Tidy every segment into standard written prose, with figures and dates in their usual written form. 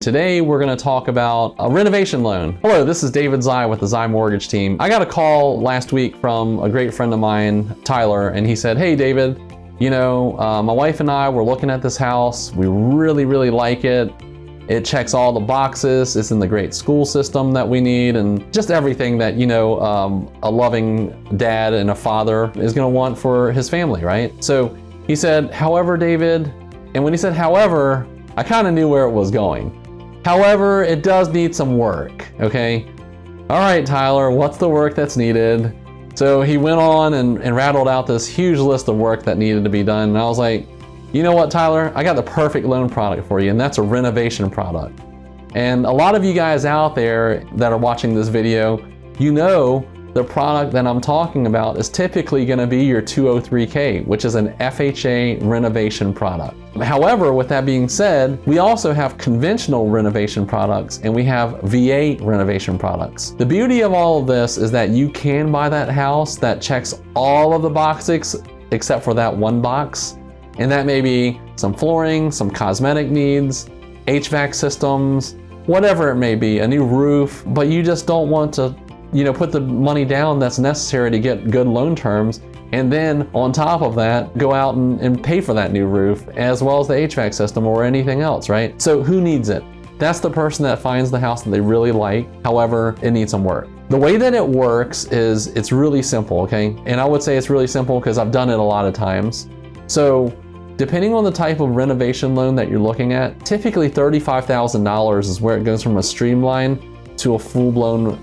Today, we're going to talk about a renovation loan. Hello, this is David Xie with the Xie Mortgage Team. I got a call last week from a great friend of mine, Tyler, and he said, hey, David, my wife and I were looking at this house. We really like it. It checks all the boxes. It's in the great school system that we need and just everything that, a loving dad and a father is going to want for his family, right? So he said, however, David, and when he said, however, I kind of knew where it was going. However, it does need some work, okay? All right, Tyler, what's the work that's needed? So he went on and rattled out this huge list of work that needed to be done. And I was like, you know what, Tyler? I got the perfect loan product for you, and that's a renovation product. And a lot of you guys out there that are watching this video, you know the product that I'm talking about is typically gonna be your 203K, which is an FHA renovation product. However, with that being said, we also have conventional renovation products and we have VA renovation products. The beauty of all of this is that you can buy that house that checks all of the boxes except for that one box. And that may be some flooring, some cosmetic needs, HVAC systems, whatever it may be, a new roof, but you just don't want to put the money down that's necessary to get good loan terms, and then on top of that, go out and pay for that new roof, as well as the HVAC system or anything else, right? So who needs it? That's the person that finds the house that they really like, however, it needs some work. The way that it works is it's really simple, okay? And I would say it's really simple because I've done it a lot of times. So depending on the type of renovation loan that you're looking at, typically $35,000 is where it goes from a streamline to a full-blown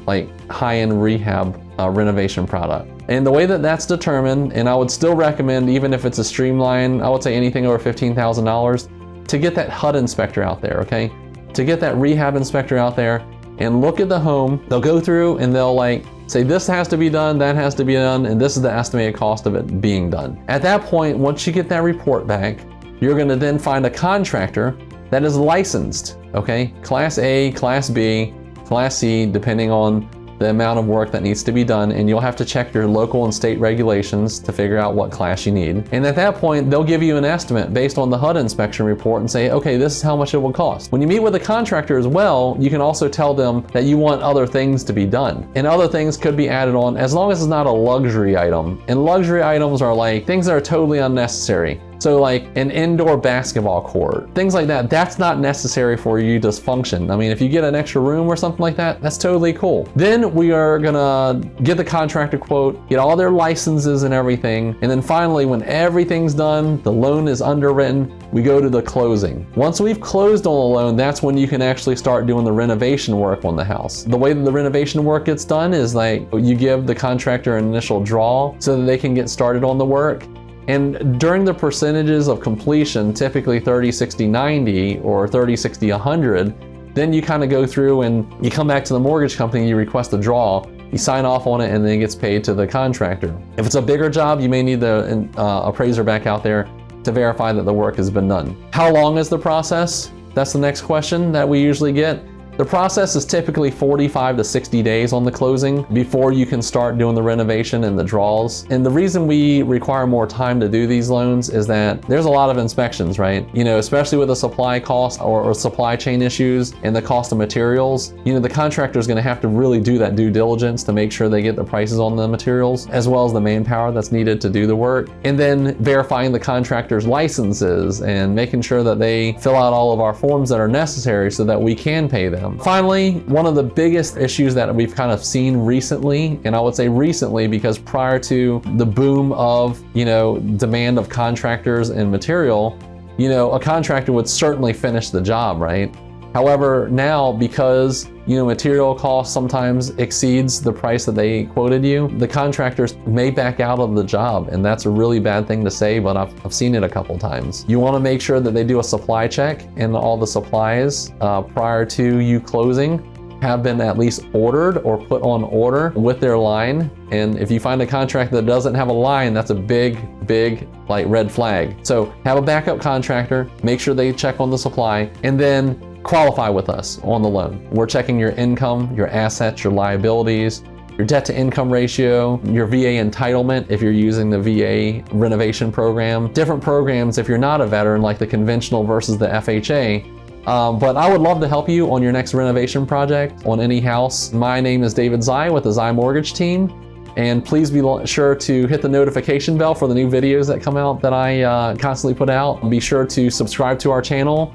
high-end rehab renovation product. And the way that that's determined, and I would still recommend, even if it's a streamline, I would say anything over $15,000, to get that HUD inspector out there, okay? To get that rehab inspector out there and look at the home. They'll go through and they'll say this has to be done, that has to be done, and this is the estimated cost of it being done. At that point, once you get that report back, you're gonna then find a contractor that is licensed, okay? Class A, Class B, Class C, depending on the amount of work that needs to be done, and you'll have to check your local and state regulations to figure out what class you need. And at that point, they'll give you an estimate based on the HUD inspection report and say, okay, this is how much it will cost. When you meet with a contractor as well, you can also tell them that you want other things to be done. And other things could be added on as long as it's not a luxury item. And luxury items are things that are totally unnecessary. So an indoor basketball court, things like that, that's not necessary for you to function. I mean, if you get an extra room or something like that, that's totally cool. Then we are gonna get the contractor quote, get all their licenses and everything. And then finally, when everything's done, the loan is underwritten, we go to the closing. Once we've closed on the loan, that's when you can actually start doing the renovation work on the house. The way that the renovation work gets done is you give the contractor an initial draw so that they can get started on the work. And during the percentages of completion, typically 30, 60, 90 or 30, 60, 100, then you kind of go through and you come back to the mortgage company, you request a draw, you sign off on it, and then it gets paid to the contractor. If it's a bigger job, you may need the appraiser back out there to verify that the work has been done. How long is the process? That's the next question that we usually get. The process is typically 45 to 60 days on the closing before you can start doing the renovation and the draws. And the reason we require more time to do these loans is that there's a lot of inspections, right? Especially with the supply cost or supply chain issues and the cost of materials, the contractor is going to have to really do that due diligence to make sure they get the prices on the materials as well as the manpower that's needed to do the work. And then verifying the contractor's licenses and making sure that they fill out all of our forms that are necessary so that we can pay them. Finally, one of the biggest issues that we've kind of seen recently, and I would say recently because prior to the boom of, demand of contractors and material, a contractor would certainly finish the job, right? However, now because, material cost sometimes exceeds the price that they quoted you, the contractors may back out of the job, and that's a really bad thing to say, but I've seen it a couple times. You want to make sure that they do a supply check and all the supplies prior to you closing have been at least ordered or put on order with their line. And if you find a contractor that doesn't have a line, that's a big red flag. So have a backup contractor, make sure they check on the supply, and then qualify with us on the loan. We're checking your income, your assets, your liabilities, your debt to income ratio, your VA entitlement if you're using the VA renovation program. Different programs, if you're not a veteran, like the conventional versus the FHA, But I would love to help you on your next renovation project on any house. My name is David Xie with the Xie Mortgage Team. And please be sure to hit the notification bell for the new videos that come out that I constantly put out. Be sure to subscribe to our channel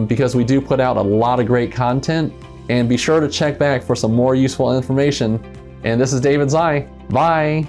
because we do put out a lot of great content. And be sure to check back for some more useful information. And this is David Xie. Bye.